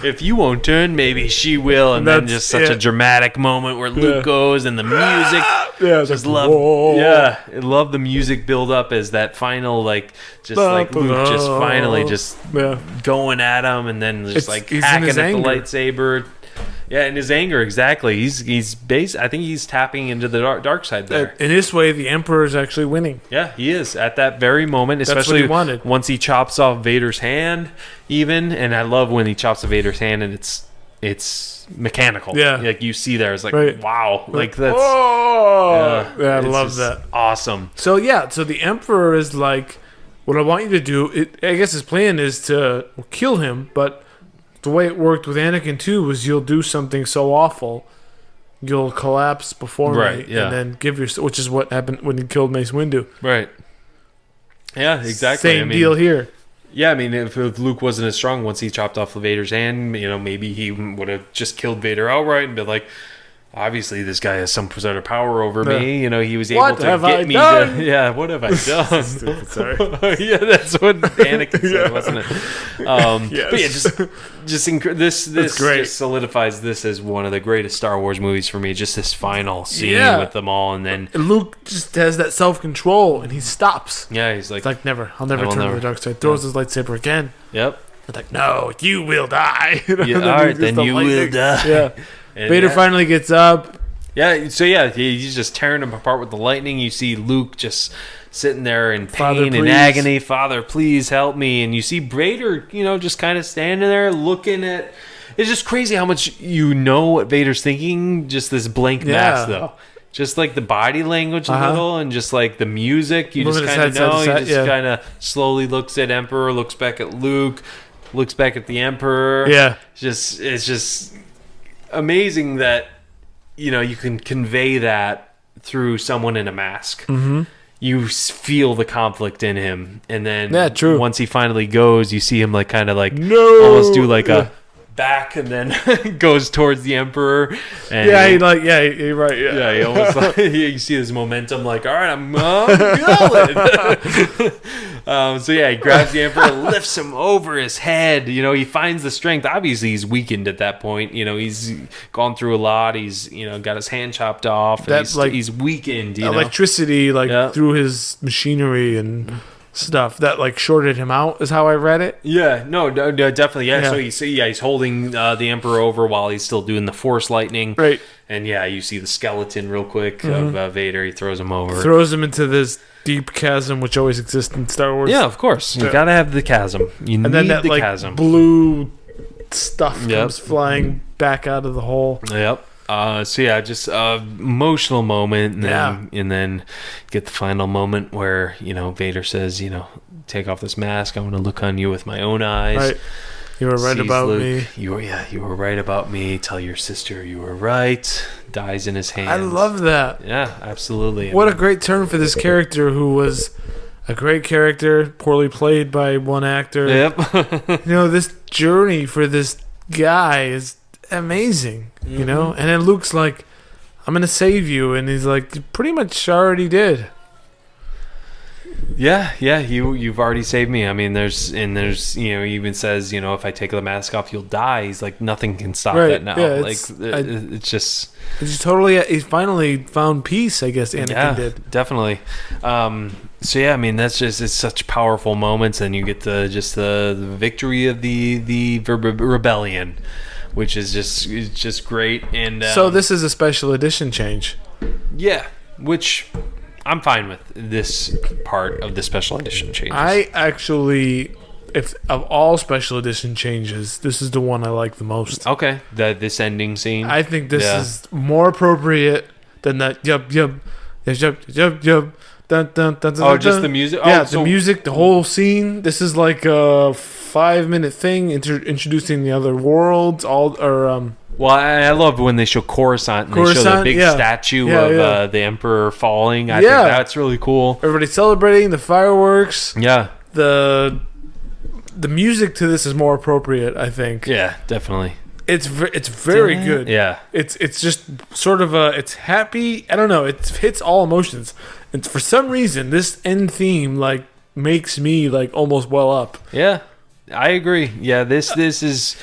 If you won't turn, maybe she will. And then just such a dramatic moment where Luke goes and the music. Just love. Whoa. Yeah. I love the music build up as that final, like, just like Luke just finally just going at him and then just like hacking at the lightsaber. Yeah, in his anger, exactly. He's I think he's tapping into the dark side there. In this way, the Emperor is actually winning. Yeah, he is at that very moment, especially That's what he wanted. Once he chops off Vader's hand. Even, and I love when he chops off Vader's hand and it's mechanical. Yeah, like you see there, it's like wow, like that's. Oh, I love that. Awesome. So the Emperor is like, what I want you to do. I guess his plan is to kill him, but. The way it worked with Anakin too was you'll do something so awful, you'll collapse before me, and then give your, which is what happened when he killed Mace Windu. Right. Yeah, exactly. Same deal here. Yeah, I mean, if Luke wasn't as strong once he chopped off Vader's hand, maybe he would have just killed Vader outright and been like, obviously this guy has some sort of power over me. He was able to get me to... Yeah, what have I done? Stupid, sorry. Yeah, that's what Anakin said, wasn't it? Yes. But yeah, this great. Just solidifies this as one of the greatest Star Wars movies for me. Just this final scene with them all, and then... And Luke just has that self-control, and he stops. Yeah, he's like... It's like, I'll never turn to the dark side. Throws his lightsaber again. Yep. It's like, no, you will die. Yeah, all right, then you will die. Yeah. And Vader finally gets up. Yeah, so he's just tearing him apart with the lightning. You see Luke just sitting there in pain and agony. Father, please help me. And you see Vader, just kind of standing there looking at... It's just crazy how much what Vader's thinking. Just this blank mask, though. Just like the body language a little, and just like the music. You just kind of know. He just kind of slowly looks at Emperor, looks back at Luke, looks back at the Emperor. Yeah. It's just amazing that you can convey that through someone in a mask. Mm-hmm. You feel the conflict in him, and then once he finally goes, you see him almost do like a back, and then goes towards the Emperor. And he right. Yeah, he almost you see his momentum. Like, all right, I'm going. So he grabs the Emperor, lifts him over his head. He finds the strength. Obviously, he's weakened at that point. He's gone through a lot. He's got his hand chopped off. And he's weakened. Electricity through his machinery and stuff that shorted him out is how I read it. Yeah, no, definitely. Yeah, so he's holding the Emperor over while he's still doing the Force lightning. Right. And you see the skeleton real quick of Vader. He throws him over. Throws him into this deep chasm which always exists in Star Wars. Yeah, of course. You gotta have the chasm. You need then that, the chasm. Blue stuff comes flying back out of the hole. Yep. Just emotional moment, and then get the final moment where Vader says, take off this mask. I want to look on you with my own eyes. Right. You were right about me. You were right about me. Tell your sister you were right. Dies in his hands. I love that. Yeah, absolutely. What a great turn for this character, who was a great character, poorly played by one actor. Yep. This journey for this guy is amazing. And then Luke's like, I'm gonna save you, and he's like, you pretty much already did. Yeah, you've already saved me. I mean, there's he even says, if I take the mask off, you'll die. He's like, nothing can stop that now. Yeah, it's just he finally found peace, I guess Anakin did. Definitely. I mean, it's such powerful moments, and you get the victory of the rebellion, which is just great. And so this is a special edition change. Yeah, which I'm fine with this part of the special edition changes. I actually, if of all special edition changes, this is the one I like the most. Okay, this ending scene. I think this is more appropriate than that. Yup. Dun, dun, dun, dun, oh, just the music. Yeah, the music, the whole scene. This is like a 5-minute thing introducing the other worlds. Well, I love when they show Coruscant and they show the big statue of the Emperor falling. I think that's really cool. Everybody celebrating, the fireworks. Yeah. The music to this is more appropriate, I think. Yeah, definitely. It's very good. Yeah. It's just sort of it's happy. I don't know. It hits all emotions. And for some reason, this end theme makes me almost well up. Yeah. I agree. Yeah, this is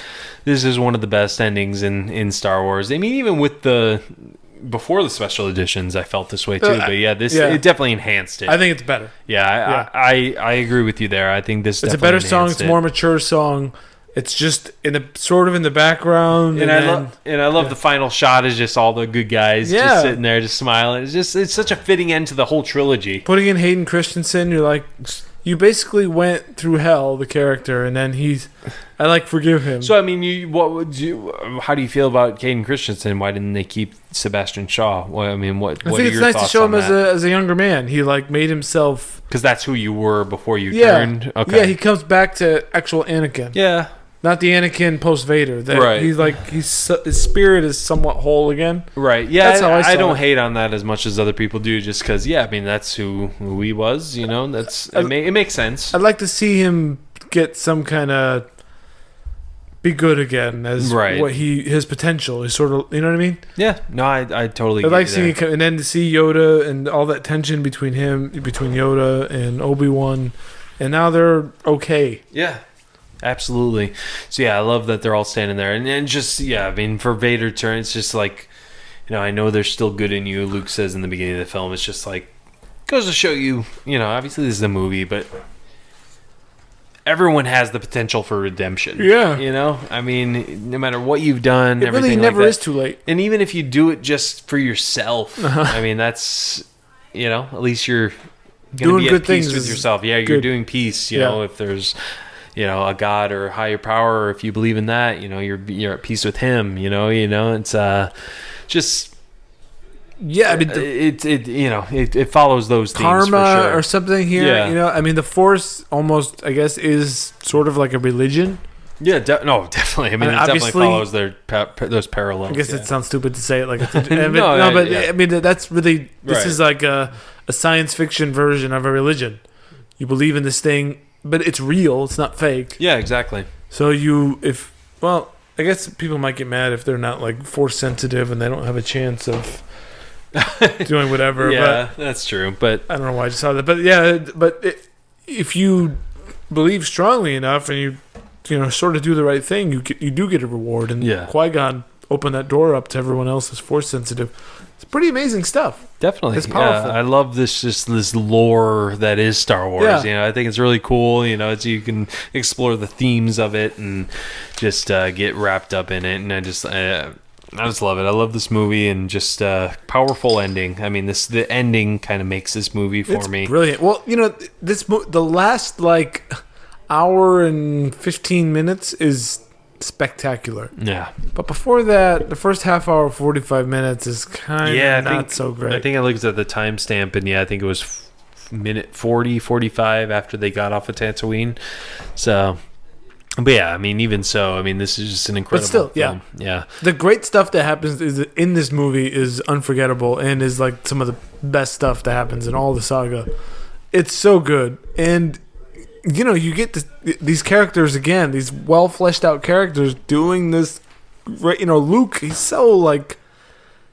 one of the best endings in Star Wars. I mean, even with before the special editions, I felt this way too. But it definitely enhanced it. I think it's better. Yeah, I agree with you there. I think this. It's a better song. It's a more mature song. It's just in the background, and I love the final shot is just all the good guys just sitting there, just smiling. It's such a fitting end to the whole trilogy. Putting in Hayden Christensen, you're like, you basically went through hell, the character, and then I forgive him. So I mean, how do you feel about Hayden Christensen? Why didn't they keep Sebastian Shaw? Well, I mean, what? I think it's nice to show him as a younger man. He made himself, because that's who you were before you turned. Okay. Yeah, he comes back to actual Anakin. Yeah. Not the Anakin post Vader. Right. His spirit is somewhat whole again. Right. Yeah. That's how I don't hate on that as much as other people do, just because. Yeah. I mean, that's who he was. It makes sense. I'd like to see him get some kind of be good again as what his potential is, sort of, you know what I mean? Yeah, no, I totally. I like seeing and then to see Yoda and all that tension between Yoda and Obi-Wan, and now they're okay. Yeah, absolutely. So yeah, I love that they're all standing there, and just I mean, for Vader turn, it's just like, I know there's still good in you. Luke says in the beginning of the film, it's just like goes to show you, obviously this is a movie, but everyone has the potential for redemption. Yeah. I mean, no matter what you've done, it really never is too late. And even if you do it just for yourself, I mean, that's, at least you're going to be at peace with yourself. Yeah, you're doing peace, if there's, a God or a higher power, or if you believe in that, you're at peace with him, it's just... Yeah, I mean, it follows those things karma for sure. or something here. Yeah. I mean, the Force almost, I guess, is sort of like a religion. Yeah, definitely. I mean, it definitely follows those parallels. I guess it sounds stupid to say it like it's I mean, that's really this is like a science fiction version of a religion. You believe in this thing, but it's real. It's not fake. Yeah, exactly. So I guess people might get mad if they're not like Force sensitive and they don't have a chance of doing whatever. Yeah, but that's true. But I don't know why I just saw that. But if you believe strongly enough and you sort of do the right thing, you do get a reward. And Qui-Gon opened that door up to everyone else who's Force sensitive. It's pretty amazing stuff. Definitely, it's powerful. I love this lore that is Star Wars. Yeah. I think it's really cool. It's, you can explore the themes of it and just get wrapped up in it. And I just love it. I love this movie, and just powerful ending. I mean, the ending kind of makes this movie for me brilliant. Well, the last hour and 15 minutes is spectacular. Yeah. But before that, the first half hour, 45 minutes is kind of not so great. I think I looked at the timestamp, and I think it was minute 40, 45 after they got off of Tatooine. So, but I mean, even so, I mean, this is just an incredible film. Yeah. The great stuff that happens in this movie is unforgettable, and is like some of the best stuff that happens in all the saga. It's so good. And you get these characters again, these well fleshed out characters doing this. Right, Luke, he's so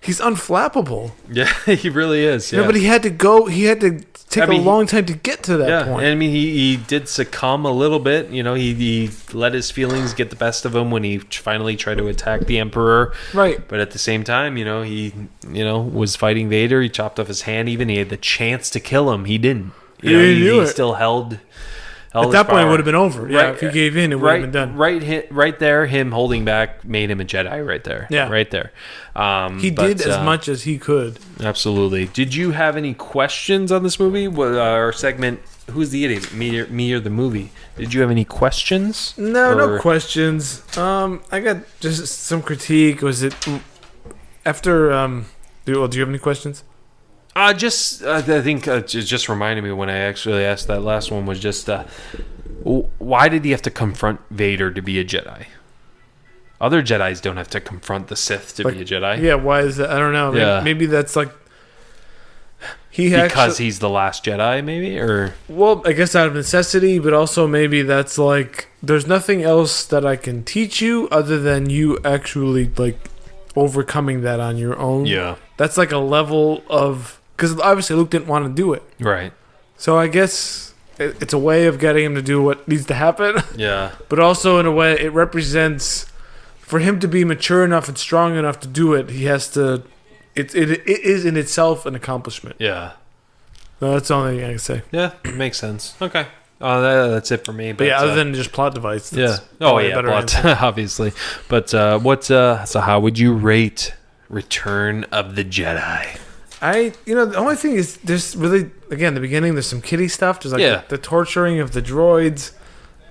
he's unflappable. Yeah, he really is. Yeah, but he had to take a long time to get to that point. And I mean, he did succumb a little bit. He let his feelings get the best of him when he finally tried to attack the Emperor. Right. But at the same time, he was fighting Vader. He chopped off his hand. Even he had the chance to kill him. He didn't. He still held. At that point, it would have been over. Yeah, if he gave in, it would have been done. Right there, him holding back made him a Jedi. Right there. Yeah. Right there. He did as much as he could. Absolutely. Did you have any questions on this movie? Our segment, Who's the Idiot? Me or the movie? Did you have any questions? No questions. I got just some critique. Was it after... do you have any questions? I think it just reminded me when I actually asked that last one was just why did he have to confront Vader to be a Jedi? Other Jedis don't have to confront the Sith to be a Jedi. Yeah, why is that? I don't know. Yeah. Maybe that's because he's the last Jedi, maybe? Or well, I guess out of necessity, but also maybe that's there's nothing else that I can teach you other than you actually overcoming that on your own. Yeah. That's a level of... Because obviously Luke didn't want to do it. Right. So I guess it's a way of getting him to do what needs to happen. Yeah. But also in a way it represents... For him to be mature enough and strong enough to do it, he has to... It is in itself an accomplishment. Yeah. No, that's the only thing I can say. Yeah, makes sense. Okay. That's it for me. But other than just plot device. Yeah. Plot, obviously. But so how would you rate Return of the Jedi? The only thing is there's really, again, the beginning, there's some kiddie stuff. There's the torturing of the droids,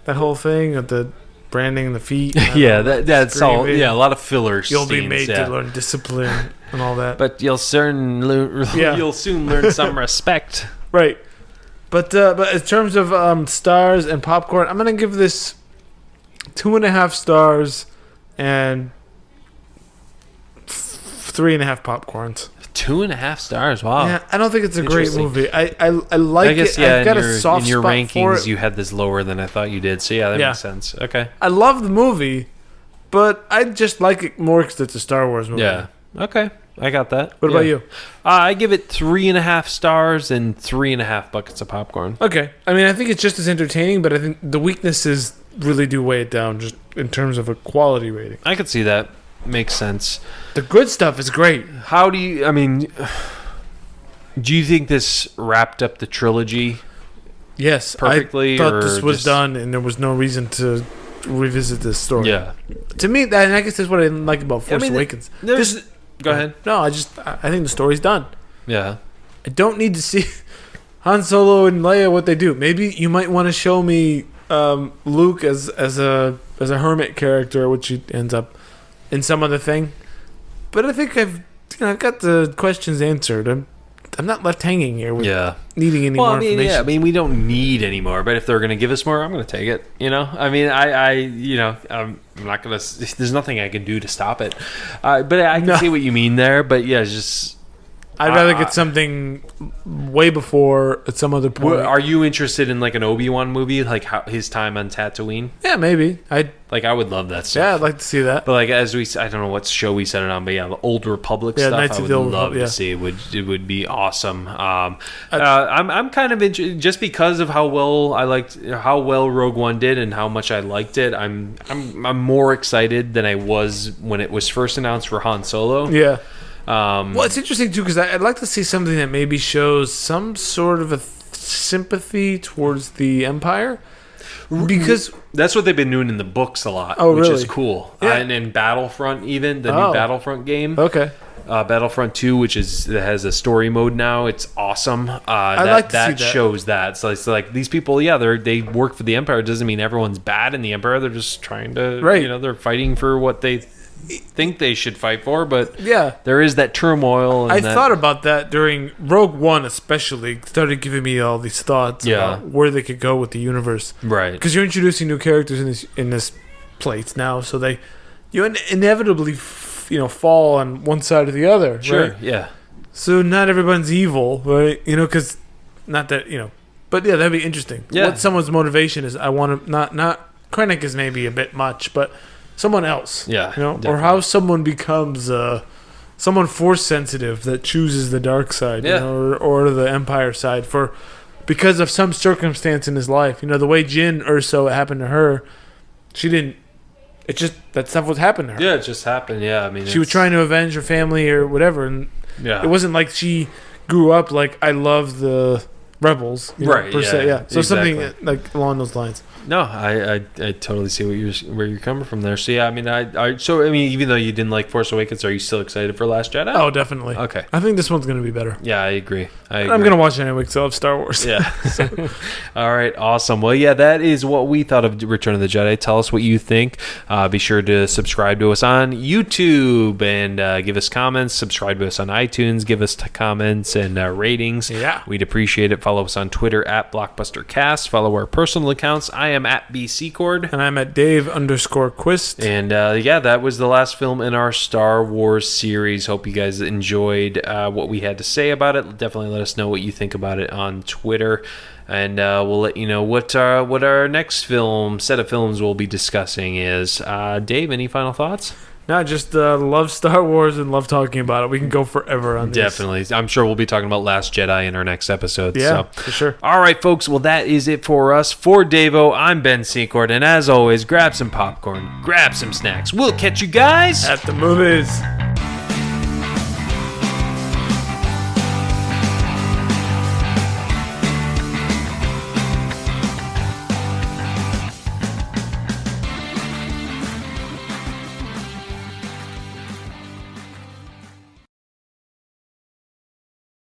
that whole thing of the branding the feet. That's all. Yeah, a lot of fillers. You'll be made to learn discipline and all that. But you'll soon learn some respect. Right. But in terms of stars and popcorn, I'm gonna give this 2.5 stars and 3.5 popcorns. 2.5 stars. Wow. Yeah, I don't think it's a great movie. I like I guess, it. yeah, I've got in your, a soft in your spot rankings, for it. you had this lower than I thought you did. So, yeah, that makes sense. Okay. I love the movie, but I just like it more because it's a Star Wars movie. Yeah. Okay. I got that. What about you? I give it 3.5 stars and 3.5 buckets of popcorn. Okay. I mean, I think it's just as entertaining, but I think the weaknesses really do weigh it down just in terms of a quality rating. I could see that. Makes sense. The good stuff is great. How do you... I mean... Do you think this wrapped up the trilogy? Yes. Perfectly? I thought this was done, and there was no reason to revisit this story. Yeah. To me, and I guess that's what I didn't like about Force Awakens. Go ahead. No, I think the story's done. Yeah. I don't need to see Han Solo and Leia what they do. Maybe you might want to show me Luke as a hermit character, which he ends up in some other thing. But I think I've got the questions answered. I'm not left hanging here with needing any more information. Yeah, I mean, we don't need any more, but if they're going to give us more, I'm going to take it. I mean, I'm not going to. There's nothing I can do to stop it. But I can see what you mean there. But yeah, it's just. I'd rather get something way before at some other point. Are you interested in like an Obi-Wan movie, like his time on Tatooine? Yeah, maybe. I would love that stuff. Yeah, I'd like to see that. But like I don't know what show we set it on, but yeah, the Old Republic stuff, Knights I of would the Old love Republic, to see. It would be awesome. I'm kind of interested just because of how well Rogue One did and how much I liked it. I'm more excited than I was when it was first announced for Han Solo. Yeah. Well, it's interesting too because I'd like to see something that maybe shows some sort of a sympathy towards the Empire, because that's what they've been doing in the books a lot, which is cool. Yeah. And in Battlefront, even the new Battlefront game, Battlefront 2, that has a story mode now. It's awesome. I like to see that. Shows that. So it's like these people, they work for the Empire. It doesn't mean everyone's bad in the Empire. They're just trying to, they're fighting for what they think they should fight for, but there is that turmoil. I thought about that during Rogue One, especially started giving me all these thoughts about where they could go with the universe, right? Because you're introducing new characters in this place now, so you inevitably fall on one side or the other, sure, right? Yeah. So not everyone's evil, right? Because not that but yeah, that'd be interesting. Yeah. What someone's motivation is, I want to not Krennic is maybe a bit much, but someone else, or how someone becomes someone force sensitive that chooses the dark side, or the Empire side because of some circumstance in his life. The way Jyn Erso happened to her, she didn't. It just that stuff was happening to her. Yeah, it just happened. Yeah, I mean, she was trying to avenge her family or whatever, and it wasn't like she grew up like I love the rebels, right? Per se, yeah. So something like along those lines. No, I totally see where you're coming from there. So yeah, I mean, even though you didn't like Force Awakens, are you still excited for Last Jedi? Oh, definitely. Okay, I think this one's gonna be better. Yeah, I agree. I'm gonna watch it anyway because I love Star Wars. Yeah. All right, awesome. Well, yeah, that is what we thought of Return of the Jedi. Tell us what you think. Be sure to subscribe to us on YouTube and give us comments. Subscribe to us on iTunes. Give us comments and ratings. Yeah, we'd appreciate it. Follow us on Twitter at BlockbusterCast. Follow our personal accounts. I am at BCcord. And I'm at Dave_Quist. And that was the last film in our Star Wars series. Hope you guys enjoyed what we had to say about it. Definitely let us know what you think about it on Twitter. And we'll let you know what our next set of films we'll be discussing is. Dave, any final thoughts? No, just love Star Wars and love talking about it. We can go forever on this. Definitely. I'm sure we'll be talking about Last Jedi in our next episode. Yeah, for sure. All right, folks. Well, that is it for us. For Davo, I'm Ben Secord. And as always, grab some popcorn, grab some snacks. We'll catch you guys at the movies.